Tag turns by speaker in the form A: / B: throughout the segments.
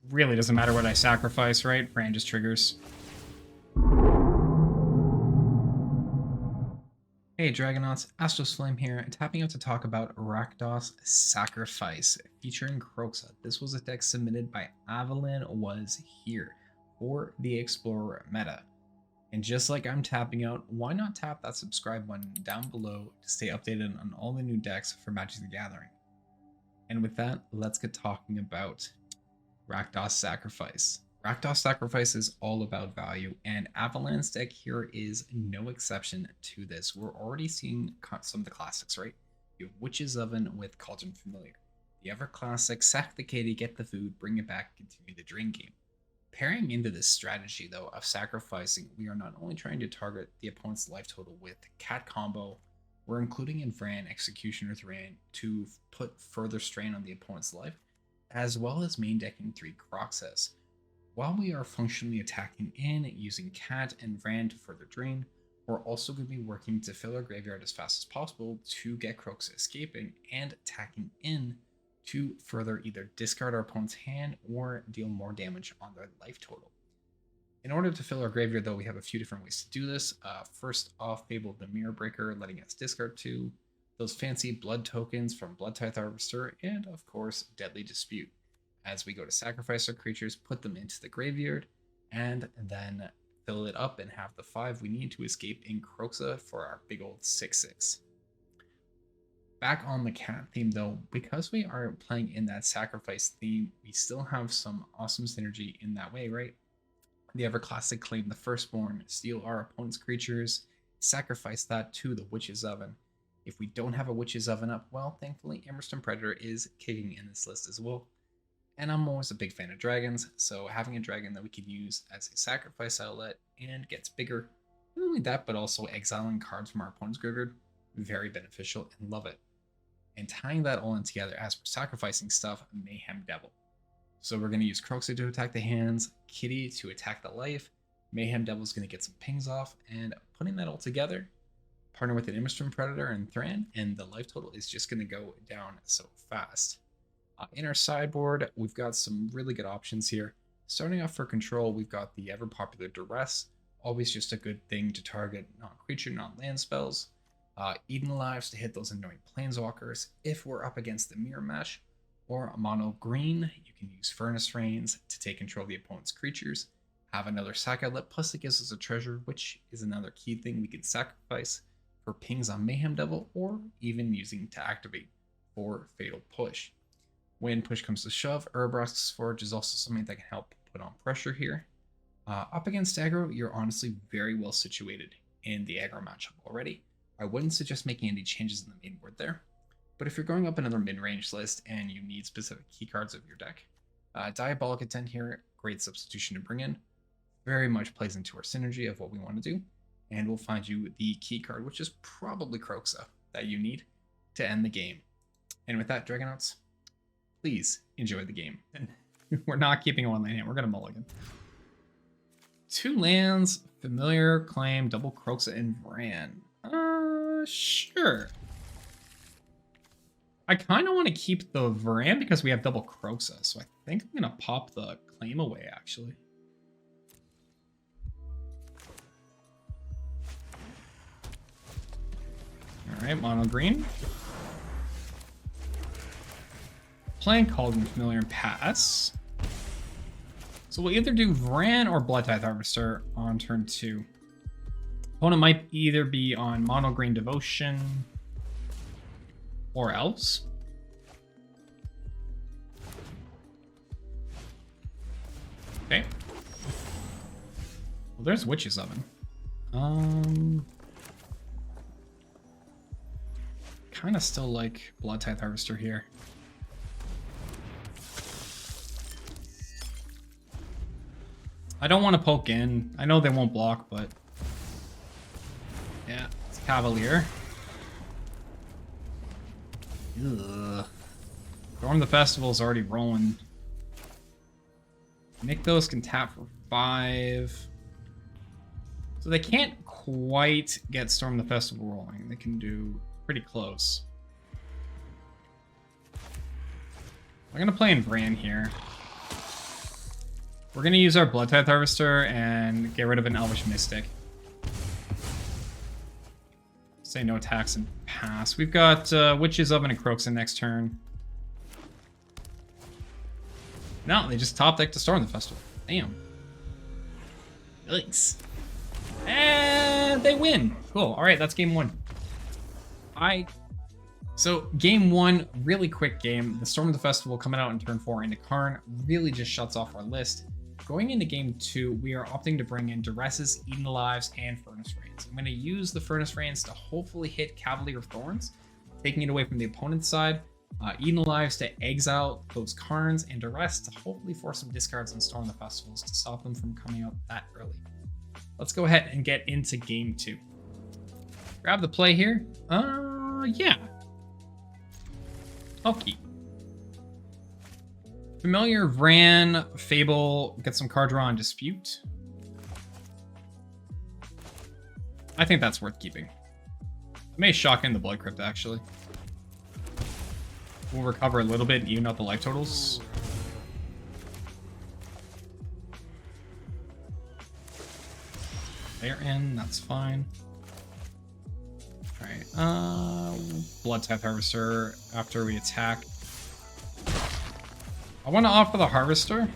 A: really doesn't matter what I sacrifice, right? VRANN just triggers. Hey Dragonauts, Astralsflame here, tapping out to talk about Rakdos Sacrifice, featuring Kroxa. This was a deck submitted by Avalan was here for the Explorer meta. And just like I'm tapping out, why not tap that subscribe button down below to stay updated on all the new decks for Magic the Gathering. And with that, let's get talking about Rakdos Sacrifice. Rakdos Sacrifice is all about value, and Avalan's deck here is no exception to this. We're already seeing some of the classics, right? You have Witch's Oven with Cauldron Familiar. The ever classic, sack the kitty, get the food, bring it back, continue the drain game. Pairing into this strategy, though, of sacrificing, we are not only trying to target the opponent's life total with cat combo, we're including in VRANN Executioner VRANN to put further strain on the opponent's life, as well as main decking 3 Kroxas. While we are functionally attacking in using cat and VRANN to further drain, we're also going to be working to fill our graveyard as fast as possible to get Kroxa escaping and attacking in to further either discard our opponent's hand or deal more damage on their life total. In order to fill our graveyard, though, we have a few different ways to do this. First off, Fable the Mirror Breaker, letting us discard 2, those fancy blood tokens from Bloodtithe Harvester, and of course, Deadly Dispute. As we go to sacrifice our creatures, put them into the graveyard, and then fill it up and have the 5 we need to escape in Kroxa for our big old 6/6. Back on the cat theme, though, because we are playing in that sacrifice theme, we still have some awesome synergy in that way, right? The ever classic Claim the Firstborn, steal our opponent's creatures, sacrifice that to the Witch's Oven. If we don't have a Witch's Oven up, well, thankfully, Emberstone Predator is kicking in this list as well. And I'm always a big fan of dragons, so having a dragon that we can use as a sacrifice outlet and gets bigger, not only that, but also exiling cards from our opponent's graveyard, very beneficial and love it. And tying that all in together as we're sacrificing stuff, Mayhem Devil. So we're going to use Kroxa to attack the hands, Kitty to attack the life, Mayhem Devil's going to get some pings off, and putting that all together, partner with an Emberstone Predator and VRANN, and the life total is just going to go down so fast. In our sideboard, we've got some really good options here. Starting off for control, we've got the ever popular Duress, always just a good thing to target non-creature, non-land spells. Eden Lives to hit those annoying planeswalkers if we're up against the Mirror Mesh, or mono green, you can use Furnace Rains to take control of the opponent's creatures, have another sack outlet, plus it gives us a treasure, which is another key thing we can sacrifice for pings on Mayhem Devil, or even using to activate for Fatal Push. When push comes to shove, Urborg's Forge is also something that can help put on pressure here. Up against aggro, you're honestly very well situated in the aggro matchup already. I wouldn't suggest making any changes in the main board there, but if you're going up another mid-range list and you need specific key cards of your deck, Diabolic Intent here, great substitution to bring in, very much plays into our synergy of what we want to do, and we'll find you the key card, which is probably Kroxa, that you need to end the game. And with that, Dragonauts, please enjoy the game. And we're not keeping one land, we're going to mulligan. 2 lands, Familiar, Claim, double Kroxa, and VRANN. Sure. I kind of want to keep the VRANN because we have double Kroxa, so I think I'm going to pop the Claim away, actually. Alright, mono green. Playing Cauldron Familiar and pass. So we'll either do VRANN or Bloodtithe Harvester on turn 2. Opponent might either be on mono green Devotion or Elves. Okay. Well, there's Witch's Oven. Kind of still like Bloodtithe Harvester here. I don't want to poke in. I know they won't block, but yeah, it's Cavalier. Ugh. Storm the Festival's already rolling. Nykthos can tap for 5. So they can't quite get Storm the Festival rolling. They can do pretty close. I'm gonna play in VRANN here. We're going to use our Bloodtithe Harvester and get rid of an Elvish Mystic. Say no attacks and pass. We've got Witch's Oven and Kroxa next turn. No, they just top deck to Storm the Festival. Damn. Nice. And they win. Cool. All right, that's game one. So game one, really quick game. The Storm of the Festival coming out in turn 4 into Karn really just shuts off our list. Going into game 2, we are opting to bring in Duresses, Eaten Alives, and Furnace Rains. I'm going to use the Furnace Rains to hopefully hit Cavalier of Thorns, taking it away from the opponent's side. Eaten Alives to exile those Karns, and Duress to hopefully force some discards on Storm the Festivals to stop them from coming out that early. Let's go ahead and get into game 2. Grab the play here. Yeah. Okay. Familiar, VRANN, Fable, get some card draw and Dispute. I think that's worth keeping. I may shock in the Blood Crypt, actually. We'll recover a little bit and even out the life totals. They're in, that's fine. Alright, Bloodtithe Harvester after we attack. I want to offer the Harvester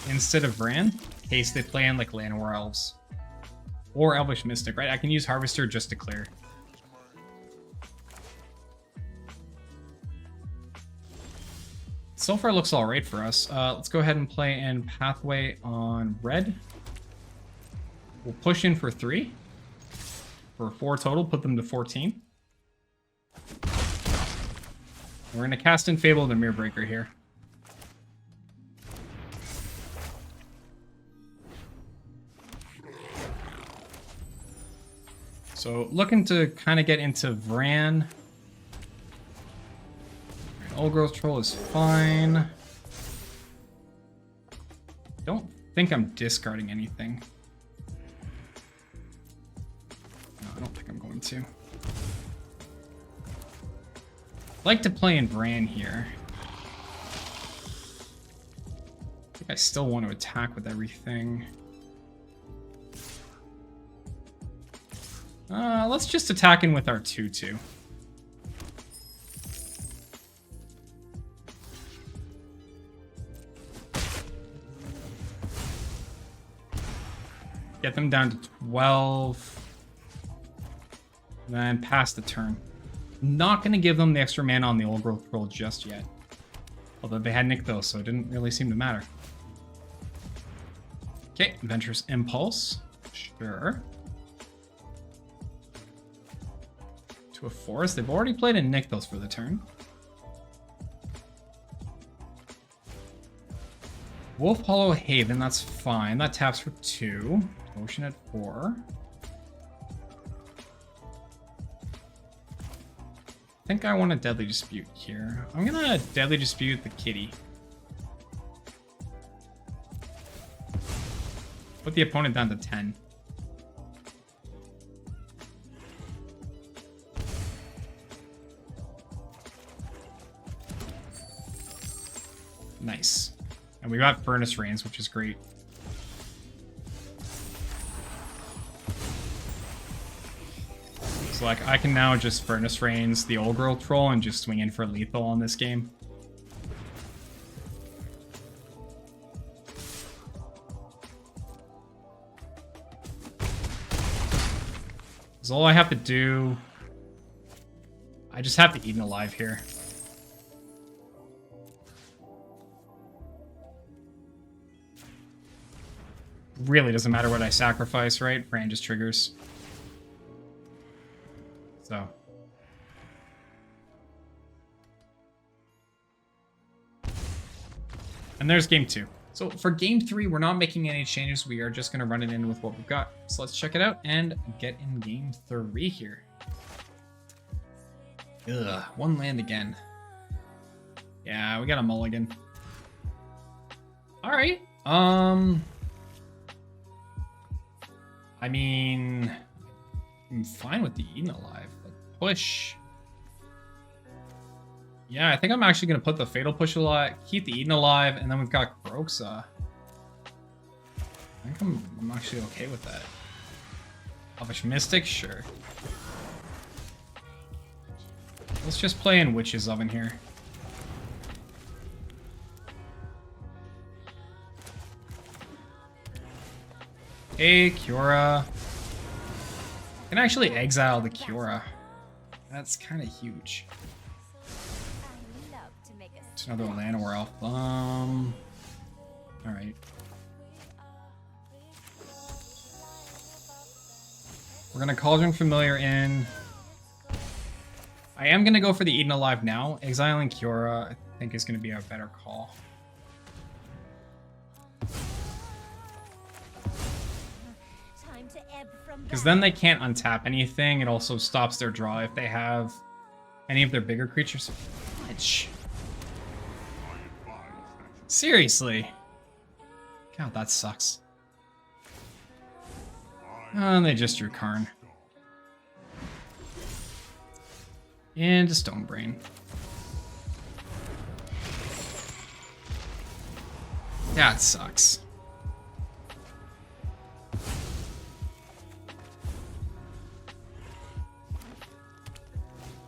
A: instead of VRANN in case they play in like Llanowar Elves. Or Elvish Mystic, right? I can use Harvester just to clear. So far looks alright for us. Let's go ahead and play in Pathway on red. We'll push in for 3. For 4 total, put them to 14. We're going to cast in Fable the Mirror Breaker here. So looking to kind of get into VRANN. Old Growth Troll is fine. Don't think I'm discarding anything. No, I don't think I'm going to. I'd like to play in VRANN here. I think I still want to attack with everything. Let's just attack in with our 2/2. Get them down to 12. Then pass the turn. Not going to give them the extra mana on the Old Growth Troll just yet. Although they had Nykthos, so it didn't really seem to matter. Okay, Adventurous Impulse. Sure. To a forest. They've already played in Nykthos for the turn. Wolf Hollow Haven, that's fine. That taps for 2. Ocean at 4. I think I want a Deadly Dispute here. I'm gonna Deadly Dispute the kitty. Put the opponent down to 10. Nice. And we got Furnace Rains, which is great. So like I can now just Furnace Rains the Old Growth Troll and just swing in for lethal on this game. So all I have to do, I just have to Eaten Alive here. Really doesn't matter what I sacrifice, right? VRANN just triggers. So. And there's game 2. So for game 3, we're not making any changes. We are just going to run it in with what we've got. So let's check it out and get in game 3 here. Ugh, 1 land again. Yeah, we got a mulligan. All right. I mean, I'm fine with the Eaten Alive, but push. Yeah, I think I'm actually going to put the Fatal Push Alive, keep the Eaten Alive, and then we've got Kroxa. I think I'm actually okay with that. Elvish Mystic? Sure. Let's just play in Witch's Oven here. Hey, Kiora. I can actually exile the Kiora. That's kind of huge. It's another Llanowar Elf. Alright. We're gonna Cauldron Familiar in. I am gonna go for the Eaten Alive now. Exiling Kiora, I think, is gonna be a better call. Because then they can't untap anything. It also stops their draw if they have any of their bigger creatures. Which... seriously. God, that sucks. And they just drew Karn. And a Stone Brain. That sucks.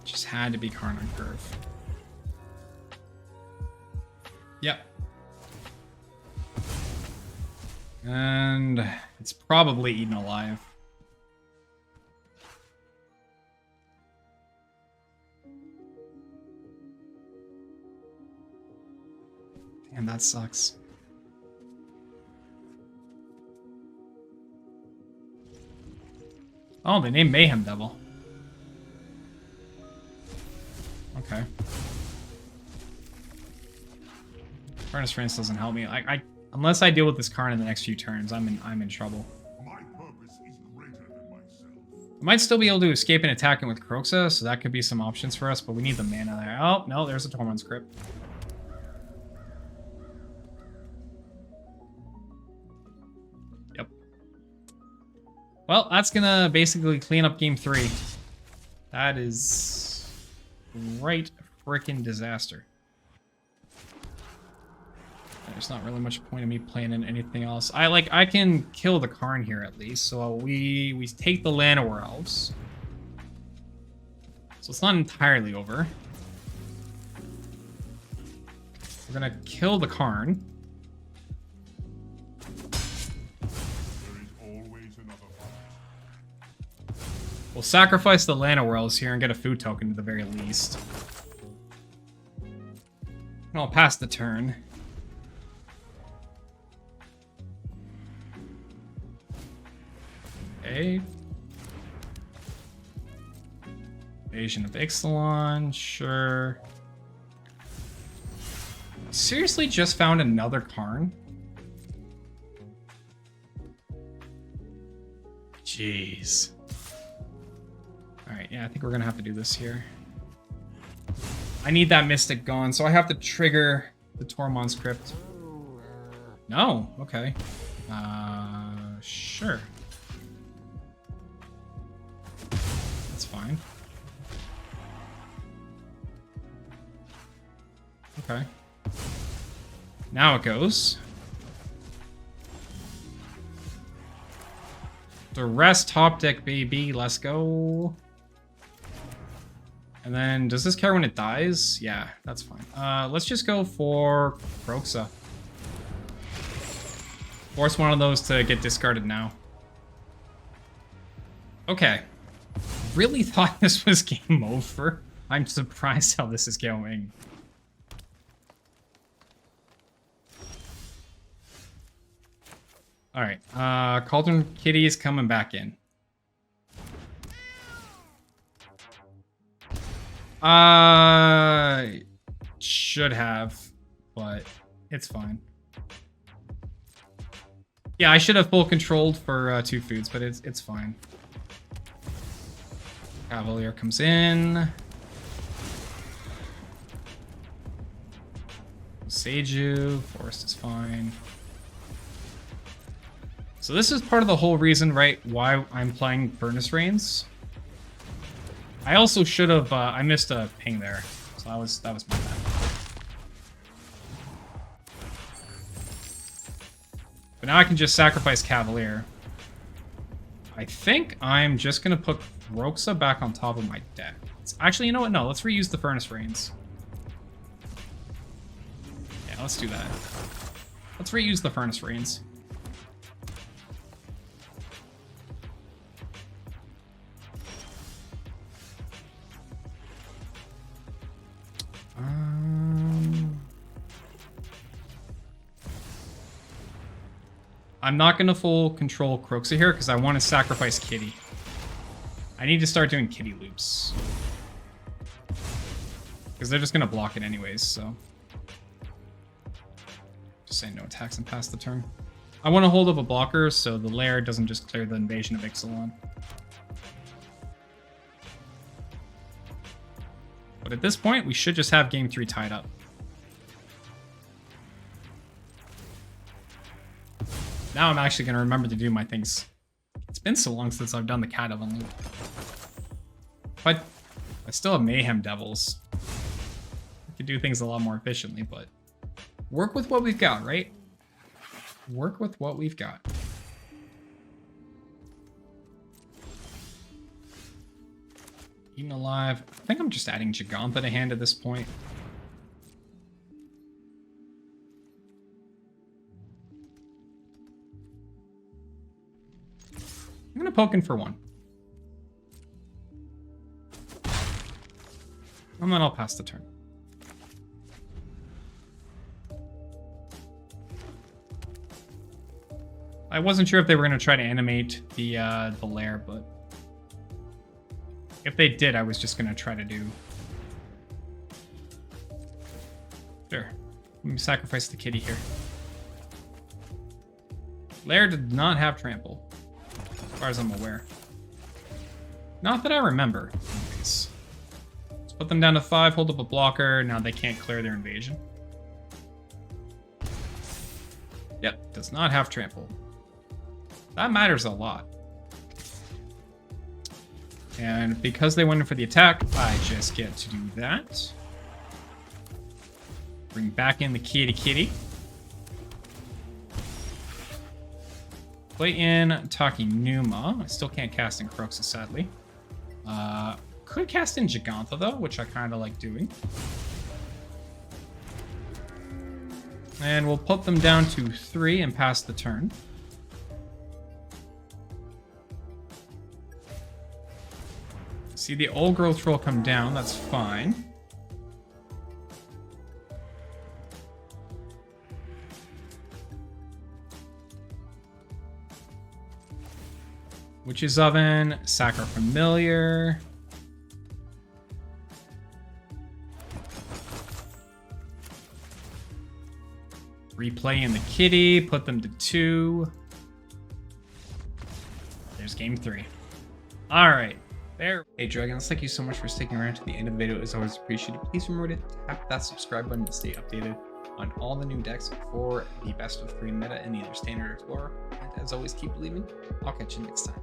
A: Just had to be Karn on curve. Yep. And it's probably Eaten Alive. Damn, that sucks. Oh, they named Mayhem Devil. Okay. Furnace Rance doesn't help me. Unless I deal with this Karn in the next few turns, I'm in trouble.
B: My purpose is greater than myself.
A: I might still be able to escape and attack him with Kroxa, so that could be some options for us, but we need the mana there. Oh, no, there's a Tormund's Crypt. Yep. Well, that's gonna basically clean up game 3. That is right frickin' disaster. There's not really much point in me playing in anything else. I can kill the Karn here at least. So we take the Llanowar Elves. So it's not entirely over. We're gonna kill the Karn.
B: There is always another fight.
A: We'll sacrifice the Llanowar Elves here and get a food token at the very least. And I'll pass the turn. Okay. Invasion of Ixalan, sure. Seriously, just found another Karn? Jeez. Alright, yeah, I think we're gonna have to do this here. I need that Mystic gone, so I have to trigger the Tormund's Crypt. No, okay. Sure. That's fine. Okay. Now it goes. The rest top deck, baby. Let's go. And then, does this care when it dies? Yeah, that's fine. Let's just go for Kroxa. Force one of those to get discarded now. Okay. Really thought this was game over. I'm surprised how this is going. Alright, Cauldron Kitty is coming back in. Should have, but it's fine. Yeah, I should have full controlled for 2 foods, but it's fine. Cavalier comes in. Seiju, Forest is fine. So this is part of the whole reason, right, why I'm playing Furnace Reigns. I also should have, I missed a ping there, so that was my bad. But now I can just sacrifice Cavalier. I think I'm just going to put Kroxa back on top of my deck. Actually, you know what? No, let's reuse the Furnace Rains. Yeah, let's do that. Let's reuse the Furnace Rains. I'm not going to full control Kroxa here because I want to sacrifice Kitty. I need to start doing Kitty loops. Because they're just going to block it anyways, so. Just say no attacks and pass the turn. I want to hold up a blocker so the lair doesn't just clear the invasion of Ixalan. But at this point, we should just have game 3 tied up. Now I'm actually going to remember to do my things. It's been so long since I've done the Cat Oven loop. But I still have Mayhem Devils. I could do things a lot more efficiently, but work with what we've got, right? Work with what we've got. Eaten Alive. I think I'm just adding Gigantha to hand at this point. I'm going to poke in for 1. And then I'll pass the turn. I wasn't sure if they were going to try to animate the lair, but if they did, I was just going to try to do... Sure. Let me sacrifice the kitty here. Lair did not have trample. As far as I'm aware. Not that I remember, anyways. Let's put them down to 5, hold up a blocker. Now they can't clear their invasion. Yep, does not have trample. That matters a lot. And because they went in for the attack, I just get to do that. Bring back in the kitty. Play in Taki Numa. I still can't cast in Kroxa, sadly. Could cast in Gigantha, though, which I kind of like doing. And we'll put them down to 3 and pass the turn. See the old growth troll come down, that's fine. Witch's Oven, Sacro Familiar. Replay in the kitty, put them to 2. There's game 3. All right, there. Hey Dragons, thank you so much for sticking around to the end of the video. It's always appreciated. Please remember to tap that subscribe button to stay updated on all the new decks for the best of 3 meta in either Standard or Explorer. And as always, keep believing. I'll catch you next time.